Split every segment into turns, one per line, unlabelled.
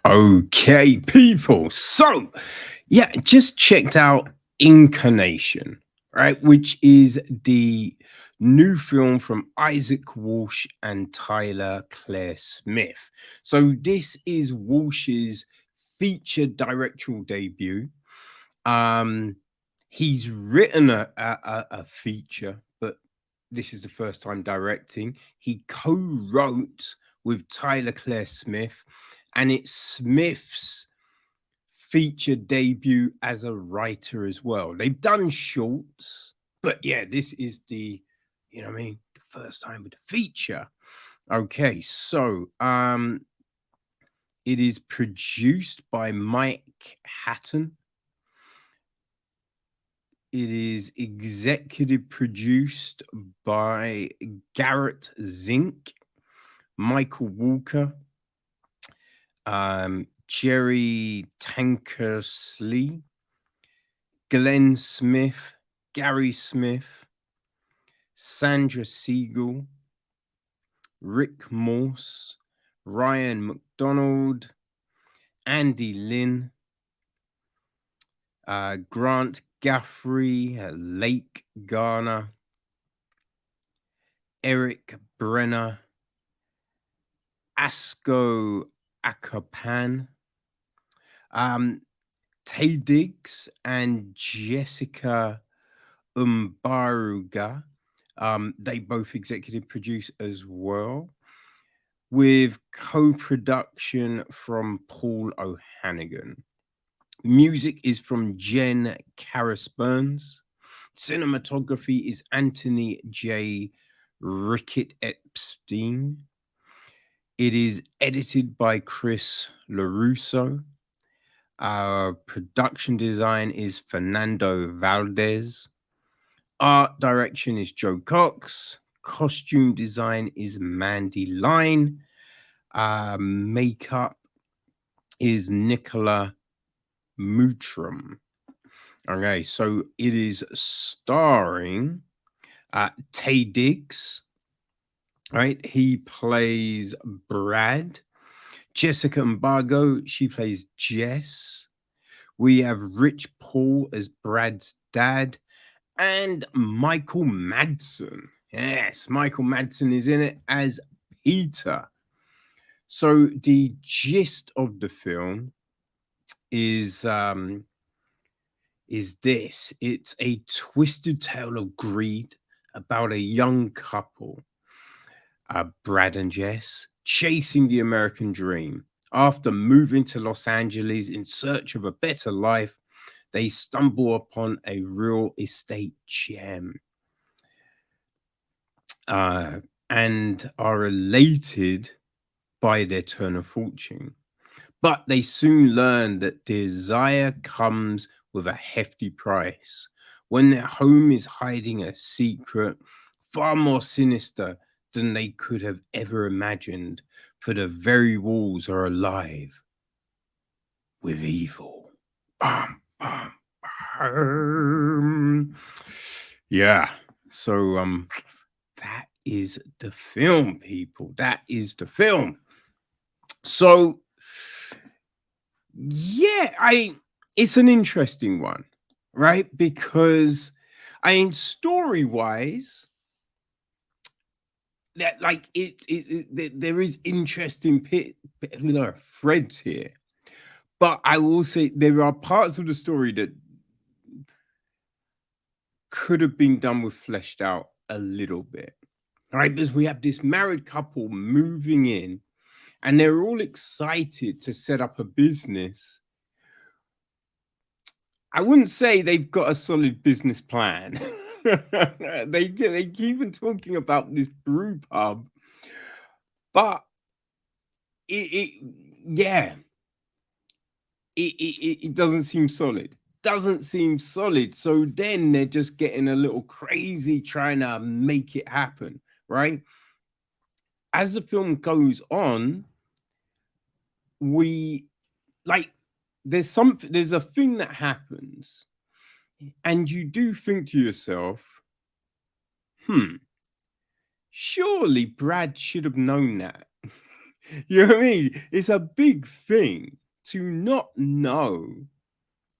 Okay, people. So, yeah, just checked out Incarnation, right? Which is the new film from Isaac Walsh and Tyler Clair Smith. So, this is Walsh's feature directorial debut. Um, he's written a feature, but this is the first time directing. He co-wrote with Tyler Clair Smith, and it's Smith's feature debut as a writer as well. They've done shorts, but yeah, this is the, the first time with the feature. Okay, so it is produced by Mike Hatton. It is executive produced by Garrett Zink, Michael Walker, Jerry Tankersley, Glenn Smith, Gary Smith, Sandra Siegel, Rick Morse, Ryan McDonald, Andy Lynn, Grant Gaffrey, Lake Garner, Eric Brenner, Asko Akapan, Taye Diggs, and Jessica Uberuaga. They both executive produce as well, with co-production from Paul O'Hannigan. Music is from Jen Karras Burns. Cinematography is Anthony J. Rickett Epstein. It is edited by Chris LaRusso. Our production design is Fernando Valdez. Art direction is Joe Cox. Costume design is Mandy Line. Makeup is Nicola Moutram. Okay, so it is starring Taye Diggs, right? He plays Brad. Jessica Mbago, she plays Jess. We have Rich Paul as Brad's dad, and Michael Madsen. Yes, Michael Madsen is in it as Peter. So the gist of the film is this. It's a twisted tale of greed about a young couple, Brad and Jess, chasing the American dream. After moving to Los Angeles in search of a better life, they stumble upon a real estate gem and are elated by their turn of fortune. But they soon learn that desire comes with a hefty price. When their home is hiding a secret far more sinister than they could have ever imagined, for the very walls are alive with evil. Bam, bam, bam. Yeah. So that is the film, people. That is the film. So yeah, it's an interesting one, right? Because story-wise, that like there is interesting threads here. But I will say there are parts of the story that could have been done with fleshed out a little bit. Right? Because we have this married couple moving in, and they're all excited to set up a business. I wouldn't say they've got a solid business plan. they keep on talking about this brew pub, but yeah, it doesn't seem solid. Doesn't seem solid. So then they're just getting a little crazy trying to make it happen, right? As the film goes on, we like there's a thing that happens, and you do think to yourself, surely Brad should have known that. You know what I mean? It's a big thing to not know,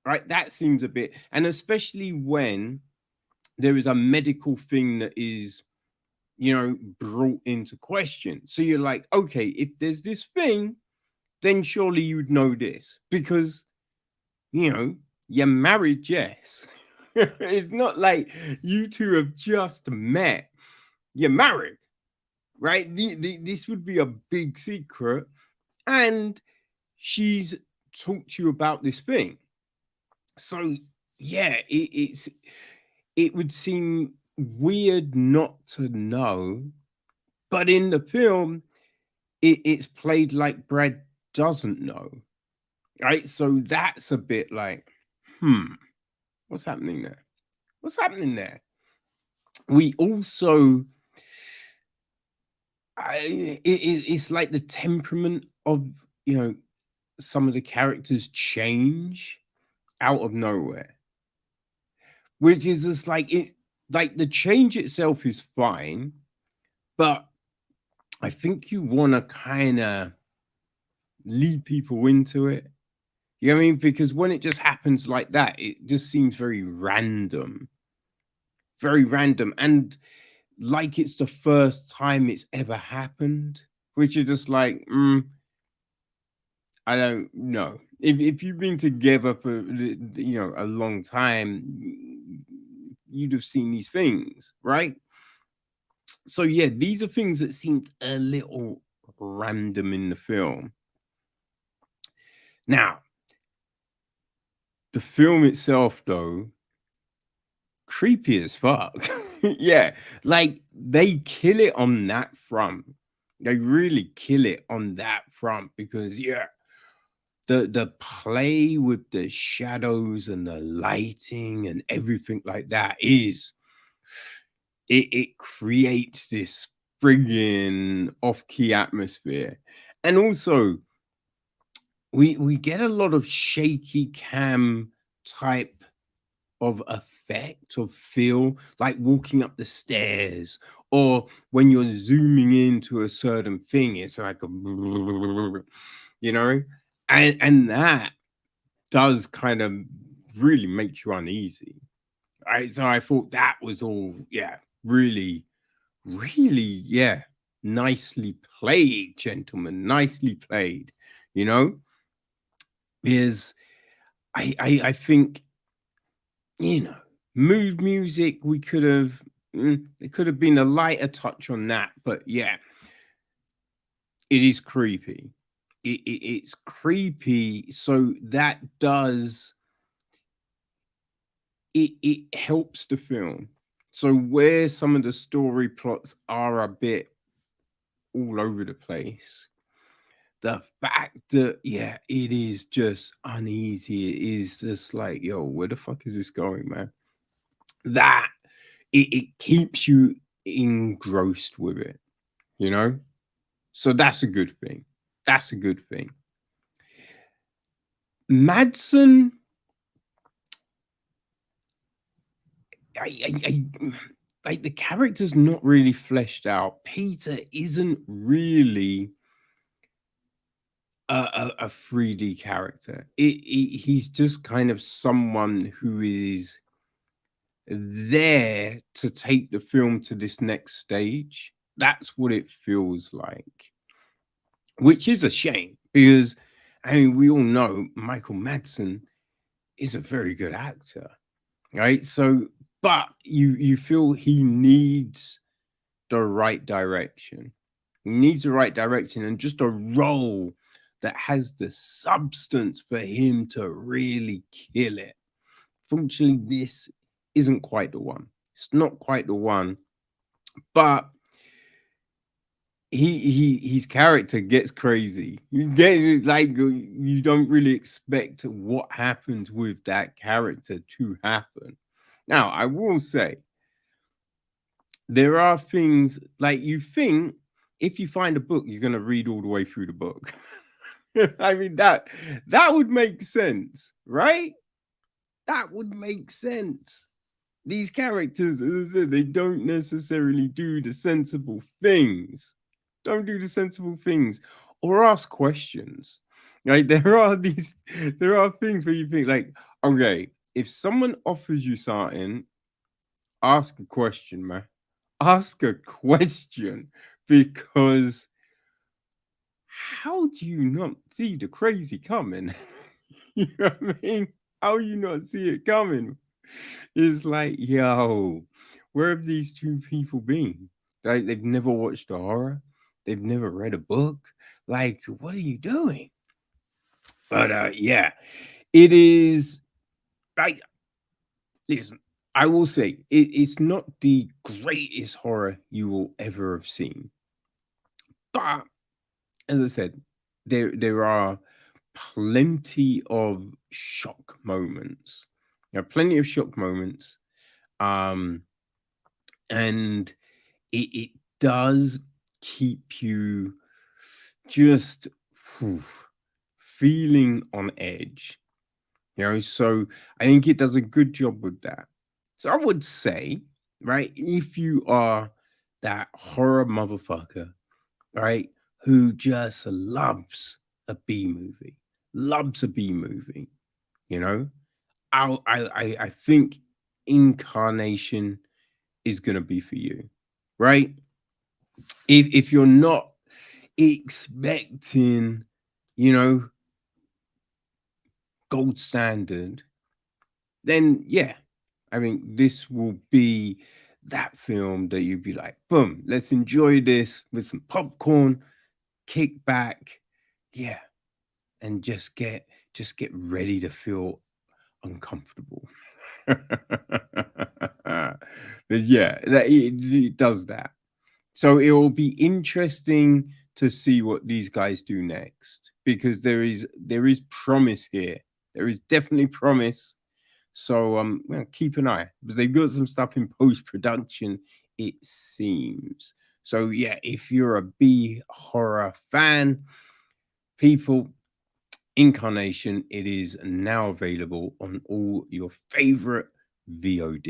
right? That seems a bit, and especially when there is a medical thing that is, brought into question. So you're like, okay, if there's this thing, then surely you'd know this because, you know, you're married, Jess. It's not like you two have just met. You're married, right? This would be a big secret. And she's talked to you about this thing. So, yeah, it would seem weird not to know. But in the film, it's played like Brad doesn't know. Right. So that's a bit like, what's happening there? What's happening there? We also, it's like the temperament of, you know, some of the characters change out of nowhere, which is just like the change itself is fine, but I think you want to kind of lead people into it. You know what I mean? Because when it just happens like that, it just seems very random, and like it's the first time it's ever happened, which is just like, I don't know. If you've been together for a long time, you'd have seen these things, right? So yeah, these are things that seemed a little random in the film. Now, the film itself, though, creepy as fuck. Yeah, like they kill it on that front. They really kill it on that front because yeah, the play with the shadows and the lighting and everything like that is it creates this friggin' off-key atmosphere. And also we get a lot of shaky cam type of effect of feel, like walking up the stairs, or when you're zooming into a certain thing, it's like a you know, and that does kind of really make you uneasy. Right. So I thought that was all, yeah, really, really, yeah, nicely played, gentlemen. Nicely played, you know, because I think, you know, mood music, we could have, it could have been a lighter touch on that, but yeah, it is creepy. It's creepy. So that does, it helps the film. So where some of the story plots are a bit all over the place, the fact that yeah, it is just uneasy. It is just like, yo, where the fuck is this going, man? That it keeps you engrossed with it, you know? So that's a good thing. That's a good thing. Madsen, I like the character's not really fleshed out. Peter isn't really a 3D character. He's just kind of someone who is there to take the film to this next stage. That's what it feels like, which is a shame because I mean we all know Michael Madsen is a very good actor, right? So, but you feel he needs the right direction. He needs the right direction and just a role that has the substance for him to really kill it. Fortunately, this isn't quite the one. It's not quite the one, but his character gets crazy. You get it, like you don't really expect what happens with that character to happen. Now, I will say there are things like you think if you find a book, you're gonna read all the way through the book. I mean that would make sense, right? That would make sense. These characters, as I said, they don't necessarily do the sensible things. Don't do the sensible things. or ask questions. Like there are things where you think like, okay, if someone offers you something, ask a question, man. Ask a question because how do you not see the crazy coming? You know what I mean? How you not see it coming? It's like, yo, where have these two people been? Like they've never watched a horror, they've never read a book. Like, what are you doing? But yeah, it is like listen, I will say it's not the greatest horror you will ever have seen. But as I said, there are plenty of shock moments. There are plenty of shock moments. Um, and it does keep you just whew, feeling on edge. So I think it does a good job with that. So I would say, right, if you are that horror motherfucker, right, who just loves a B movie, you know, I think Incarnation is gonna be for you, right? If you're not expecting, you know, gold standard, then yeah, I mean, this will be that film that you'd be like, boom, let's enjoy this with some popcorn, kick back, yeah, and just get ready to feel uncomfortable. But yeah, it does that. So it will be interesting to see what these guys do next because there is promise here. There is definitely promise. So keep an eye because they've got some stuff in post production. It seems so. Yeah, if you're a B horror fan, people, Incarnation, it is now available on all your favorite VOD.